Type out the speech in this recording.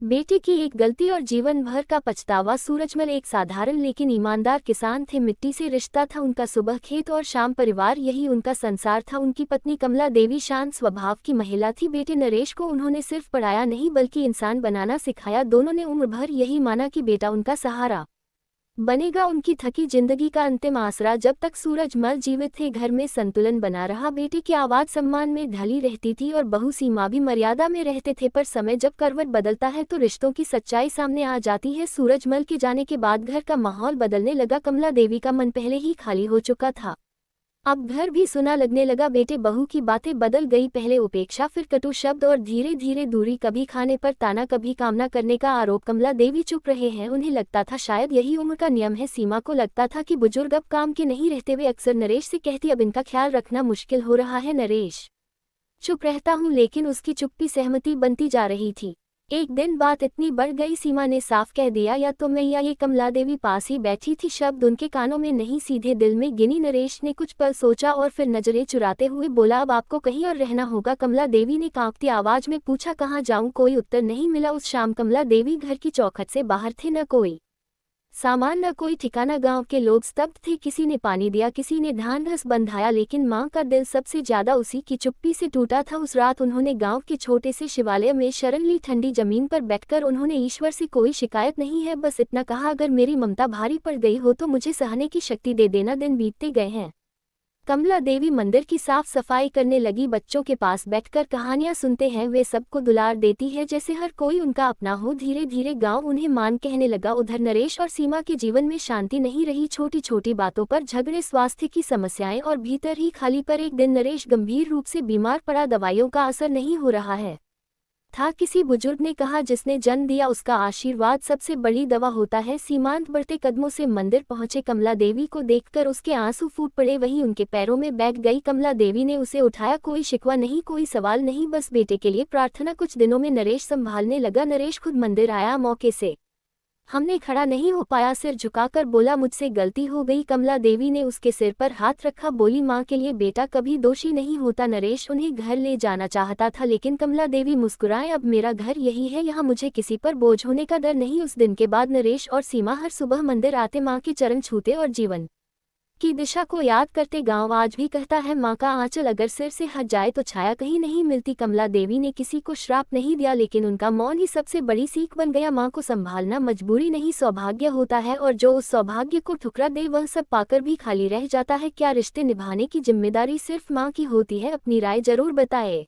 बेटे की एक गलती और जीवन भर का पछतावा। सूरजमल एक साधारण लेकिन ईमानदार किसान थे। मिट्टी से रिश्ता था उनका, सुबह खेत और शाम परिवार, यही उनका संसार था। उनकी पत्नी कमला देवी शांत स्वभाव की महिला थी। बेटे नरेश को उन्होंने सिर्फ पढ़ाया नहीं बल्कि इंसान बनाना सिखाया। दोनों ने उम्र भर यही माना कि बेटा उनका सहारा बनेगा, उनकी थकी जिंदगी का अंतिम आसरा। जब तक सूरजमल जीवित थे घर में संतुलन बना रहा। बेटे की आवाज सम्मान में ढली रहती थी और बहू सीमा भी मर्यादा में रहते थे। पर समय जब करवट बदलता है तो रिश्तों की सच्चाई सामने आ जाती है। सूरजमल के जाने के बाद घर का माहौल बदलने लगा। कमला देवी का मन पहले ही खाली हो चुका था, अब घर भी सुना लगने लगा। बेटे बहू की बातें बदल गई, पहले उपेक्षा, फिर कटु शब्द और धीरे धीरे दूरी। कभी खाने पर ताना, कभी कामना करने का आरोप। कमला देवी चुप रहे हैं। उन्हें लगता था शायद यही उम्र का नियम है। सीमा को लगता था कि बुजुर्ग अब काम के नहीं रहते। वे अक्सर नरेश से कहती, अब इनका ख्याल रखना मुश्किल हो रहा है। नरेश चुप रहता हूँ, लेकिन उसकी चुप्पी सहमति बनती जा रही थी। एक दिन बात इतनी बढ़ गई, सीमा ने साफ कह दिया, या तो मैं या ये। कमला देवी पास ही बैठी थी, शब्द उनके कानों में नहीं सीधे दिल में गिनी। नरेश ने कुछ पल सोचा और फिर नजरें चुराते हुए बोला, अब आपको कहीं और रहना होगा। कमला देवी ने कांपती आवाज में पूछा, कहाँ जाऊं? कोई उत्तर नहीं मिला। उस शाम कमला देवी घर की चौखट से बाहर थे, न कोई सामान न कोई ठिकाना। गांव के लोग स्तब्ध थे। किसी ने पानी दिया, किसी ने धान घस बंधाया, लेकिन मां का दिल सबसे ज्यादा उसी की चुप्पी से टूटा था। उस रात उन्होंने गांव के छोटे से शिवालय में शरण ली। ठंडी जमीन पर बैठकर उन्होंने ईश्वर से, कोई शिकायत नहीं है, बस इतना कहा, अगर मेरी ममता भारी पड़ गई हो तो मुझे सहने की शक्ति दे देना। दिन बीतते गए हैं। कमला देवी मंदिर की साफ सफाई करने लगी। बच्चों के पास बैठकर कहानियां सुनते हैं। वे सबको दुलार देती है जैसे हर कोई उनका अपना हो। धीरे धीरे गांव उन्हें मान कहने लगा। उधर नरेश और सीमा के जीवन में शांति नहीं रही। छोटी छोटी बातों पर झगड़े, स्वास्थ्य की समस्याएं और भीतर ही खाली। पर एक दिन नरेश गंभीर रूप से बीमार पड़ा। दवाइयों का असर नहीं हो रहा है था। किसी बुजुर्ग ने कहा, जिसने जन्म दिया उसका आशीर्वाद सबसे बड़ी दवा होता है। सीमांत बढ़ते कदमों से मंदिर पहुंचे। कमला देवी को देखकर उसके आंसू फूट पड़े। वही उनके पैरों में बैठ गई। कमला देवी ने उसे उठाया। कोई शिकवा नहीं, कोई सवाल नहीं, बस बेटे के लिए प्रार्थना। कुछ दिनों में नरेश संभालने लगा। नरेश खुद मंदिर आया। मौके से हमने खड़ा नहीं हो पाया, सिर झुकाकर बोला, मुझसे गलती हो गई। कमला देवी ने उसके सिर पर हाथ रखा, बोली, माँ के लिए बेटा कभी दोषी नहीं होता। नरेश उन्हें घर ले जाना चाहता था, लेकिन कमला देवी मुस्कुराए, अब मेरा घर यही है, यहाँ मुझे किसी पर बोझ होने का डर नहीं। उस दिन के बाद नरेश और सीमा हर सुबह मंदिर आते, माँ के चरण छूते और जीवन की दिशा को याद करते। गांव आज भी कहता है, माँ का आंचल अगर सिर से हट जाए तो छाया कहीं नहीं मिलती। कमला देवी ने किसी को श्राप नहीं दिया, लेकिन उनका मौन ही सबसे बड़ी सीख बन गया। माँ को संभालना मजबूरी नहीं, सौभाग्य होता है, और जो उस सौभाग्य को ठुकरा दे वह सब पाकर भी खाली रह जाता है। क्या रिश्ते निभाने की जिम्मेदारी सिर्फ माँ की होती है? अपनी राय जरूर बताएं।